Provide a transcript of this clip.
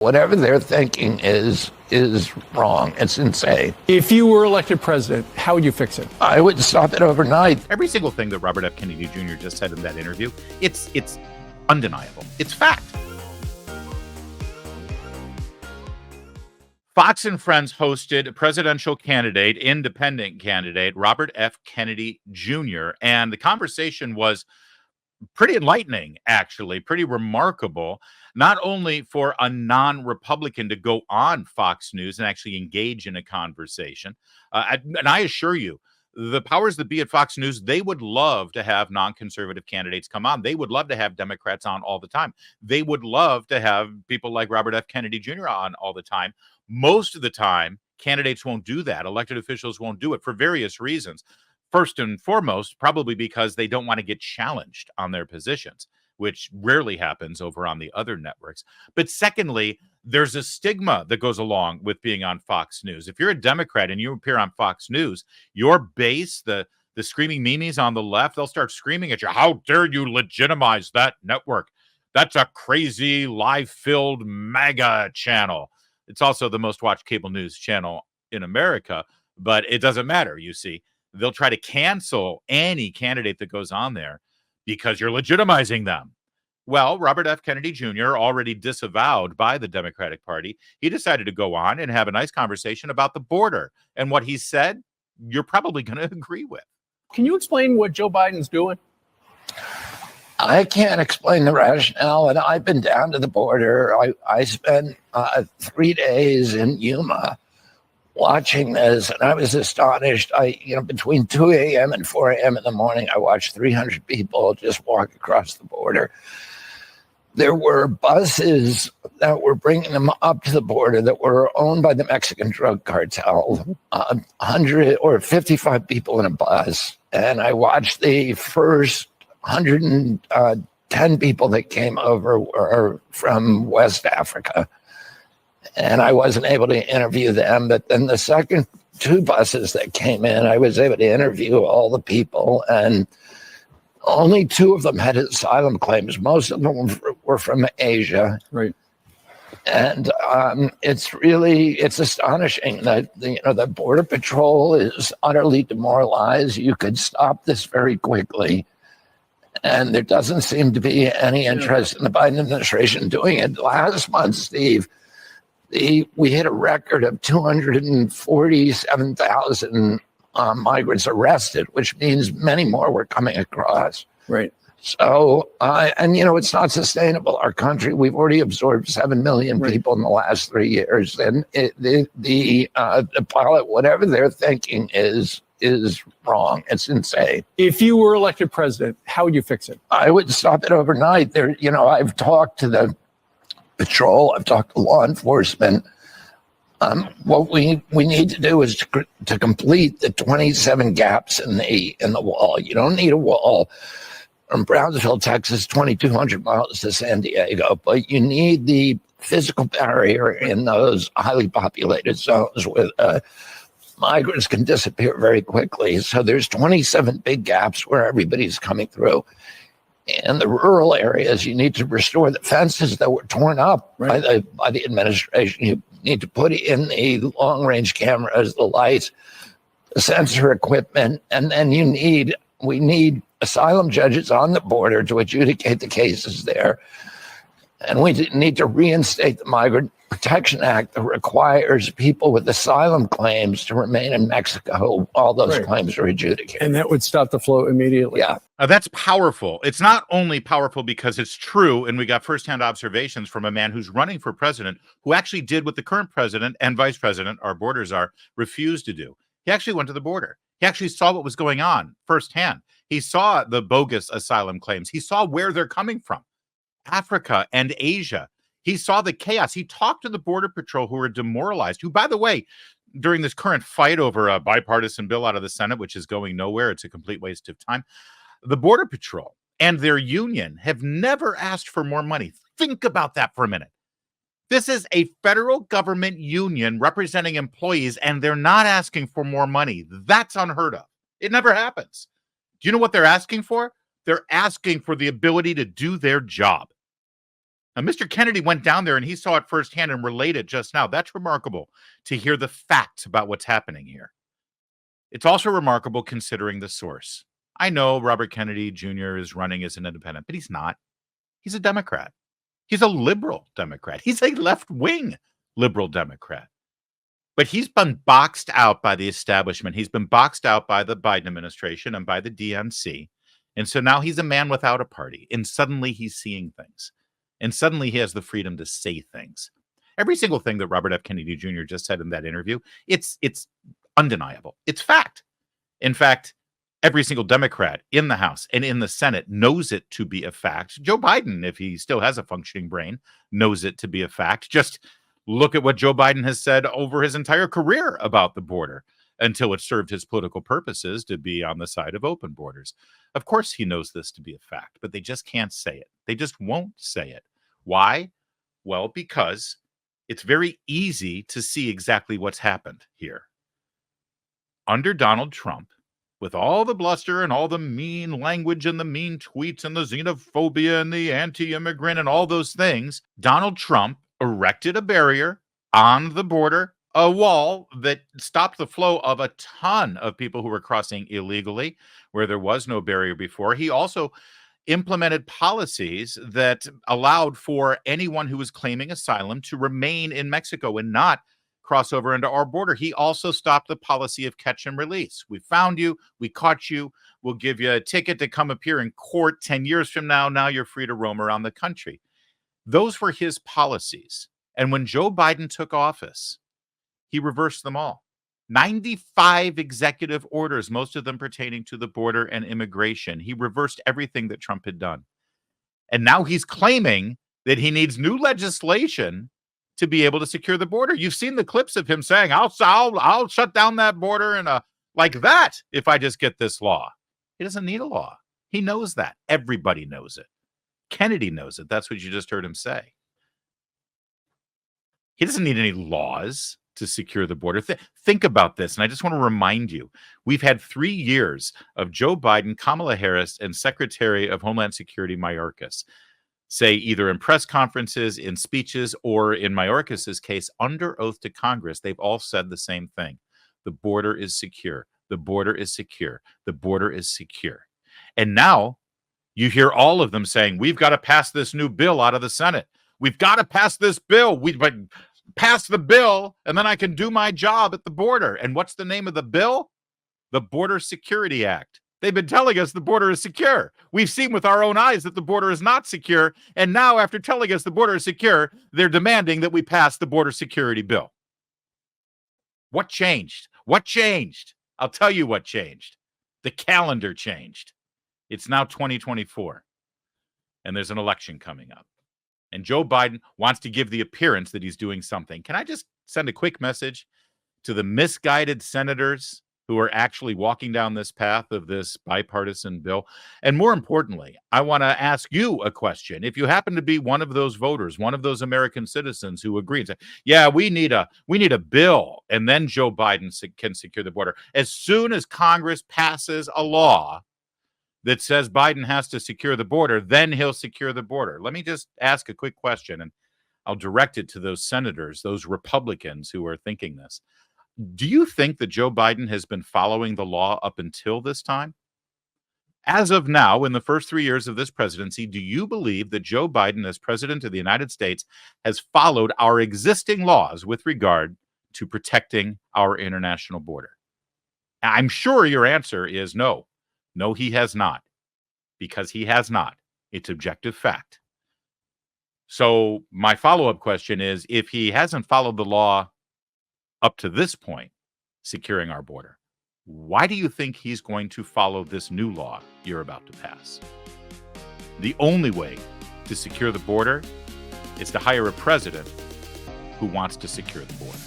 Whatever they're thinking is wrong. It's insane. If you were elected president, how would you fix it? I would stop it overnight. Every single thing that Robert F. Kennedy Jr. just said in that interview, it's undeniable. It's fact. Fox and Friends hosted presidential candidate, independent candidate, Robert F. Kennedy Jr., and the conversation was pretty enlightening, actually, pretty remarkable, not only for a non-Republican to go on Fox News and actually engage in a conversation. And I assure you, the powers that be at Fox News, they would love to have non-conservative candidates come on. They would love to have Democrats on all the time. They would love to have people like Robert F. Kennedy Jr. on all the time. Most of the time, candidates won't do that. Elected officials won't do it for various reasons. First and foremost, probably because they don't want to get challenged on their positions, which rarely happens over on the other networks. But secondly, there's a stigma that goes along with being on Fox News. If you're a Democrat and you appear on Fox News, your base, the screaming memes on the left, they'll start screaming at you, "How dare you legitimize that network? That's a crazy, live-filled MAGA channel." It's also the most watched cable news channel in America, but it doesn't matter, you see. They'll try to cancel any candidate that goes on there because you're legitimizing them. Well, Robert F. Kennedy Jr., already disavowed by the Democratic Party, he decided to go on and have a nice conversation about the border. And what he said, you're probably going to agree with. Can you explain what Joe Biden's doing? I can't explain the rationale, and I've been down to the border. I spent 3 days in Yuma watching this, and I was astonished. Between 2 a.m. and 4 a.m. in the morning, I watched 300 people just walk across the border. There were buses that were bringing them up to the border that were owned by the Mexican drug cartel, 100 or 55 people in a bus. And I watched the first 110 people that came over were from West Africa. And I wasn't able to interview them. But then the second 2 buses that came in, I was able to interview all the people. And only 2 of them had asylum claims. Most of them were from Asia. Right. And it's astonishing that the Border Patrol is utterly demoralized. You could stop this very quickly. And there doesn't seem to be any interest in the Biden administration doing it. Last month, Steve, we hit a record of 247,000 migrants arrested, which means many more were coming across. Right. So, it's not sustainable. Our country, we've already absorbed 7 million people in the last 3 years. And the pilot, whatever they're thinking is wrong. It's insane. If you were elected president, how would you fix it? I would stop it overnight. I've talked to the patrol. I've talked to law enforcement. What we need to do is to complete the 27 gaps in the wall. You don't need a wall from Brownsville, Texas, 2,200 miles to San Diego, but you need the physical barrier in those highly populated zones where migrants can disappear very quickly. So there's 27 big gaps where everybody's coming through. In the rural areas, you need to restore the fences that were torn up by the administration. You need to put in the long-range cameras, the lights, the sensor equipment, and then we need asylum judges on the border to adjudicate the cases there. And we need to reinstate the Migrant Protection Act that requires people with asylum claims to remain in Mexico while those claims are adjudicated. And that would stop the flow immediately. Yeah. That's powerful. It's not only powerful because it's true, and we got firsthand observations from a man who's running for president who actually did what the current president and vice president, our borders are, refused to do. He actually went to the border. He actually saw what was going on firsthand. He saw the bogus asylum claims. He saw where they're coming from, Africa and Asia. He saw the chaos. He talked to the Border Patrol who are demoralized, who, by the way, during this current fight over a bipartisan bill out of the Senate, which is going nowhere, it's a complete waste of time, the Border Patrol and their union have never asked for more money. Think about that for a minute. This is a federal government union representing employees, and they're not asking for more money. That's unheard of. It never happens. Do you know what they're asking for? They're asking for the ability to do their job. Now, Mr. Kennedy went down there and he saw it firsthand and related just now. That's remarkable to hear the facts about what's happening here. It's also remarkable considering the source. I know Robert Kennedy Jr. is running as an independent, but he's not. He's a Democrat. He's a liberal Democrat. He's a left-wing liberal Democrat. But he's been boxed out by the establishment. He's been boxed out by the Biden administration and by the DNC. And so now he's a man without a party. And suddenly he's seeing things. And suddenly he has the freedom to say things. Every single thing that Robert F. Kennedy Jr. just said in that interview, it's undeniable. It's fact. In fact, every single Democrat in the House and in the Senate knows it to be a fact. Joe Biden, if he still has a functioning brain, knows it to be a fact. Just look at what Joe Biden has said over his entire career about the border until it served his political purposes to be on the side of open borders. Of course, he knows this to be a fact, but they just can't say it. They just won't say it. Why? Well, because it's very easy to see exactly what's happened here. Under Donald Trump, with all the bluster and all the mean language and the mean tweets and the xenophobia and the anti-immigrant and all those things, Donald Trump erected a barrier on the border, a wall that stopped the flow of a ton of people who were crossing illegally where there was no barrier before. He also implemented policies that allowed for anyone who was claiming asylum to remain in Mexico and not cross over into our border. He also stopped the policy of catch and release. We found you, we caught you, we'll give you a ticket to come appear in court 10 years from now. Now you're free to roam around the country. Those were his policies. And when Joe Biden took office, he reversed them all. 95 executive orders, most of them pertaining to the border and immigration. He reversed everything that Trump had done. And now he's claiming that he needs new legislation to be able to secure the border. You've seen the clips of him saying, I'll shut down that border and like that if I just get this law. He doesn't need a law. He knows that. Everybody knows it. Kennedy knows it. That's what you just heard him say. He doesn't need any laws to secure the border. Think about this. And I just want to remind you, we've had 3 years of Joe Biden, Kamala Harris, and Secretary of Homeland Security Mayorkas say either in press conferences, in speeches, or in Mayorkas' case, under oath to Congress, they've all said the same thing. The border is secure. The border is secure. The border is secure. And now you hear all of them saying, we've got to pass this new bill out of the Senate. We've got to pass this bill. But pass the bill, and then I can do my job at the border. And what's the name of the bill? The Border Security Act. They've been telling us the border is secure. We've seen with our own eyes that the border is not secure. And now, after telling us the border is secure, they're demanding that we pass the border security bill. What changed? What changed? I'll tell you what changed. The calendar changed. It's now 2024, and there's an election coming up. And Joe Biden wants to give the appearance that he's doing something. Can I just send a quick message to the misguided senators who are actually walking down this path of this bipartisan bill? And more importantly, I want to ask you a question. If you happen to be one of those voters, one of those American citizens who agrees, yeah, we need a bill, and then Joe Biden can secure the border. As soon as Congress passes a law that says Biden has to secure the border, then he'll secure the border. Let me just ask a quick question, and I'll direct it to those senators, those Republicans who are thinking this. Do you think that Joe Biden has been following the law up until this time? As of now, in the first 3 years of this presidency, do you believe that Joe Biden, as president of the United States, has followed our existing laws with regard to protecting our international border? I'm sure your answer is no. No, he has not, because he has not. It's objective fact. So my follow-up question is, if he hasn't followed the law up to this point, securing our border, why do you think he's going to follow this new law you're about to pass? The only way to secure the border is to hire a president who wants to secure the border.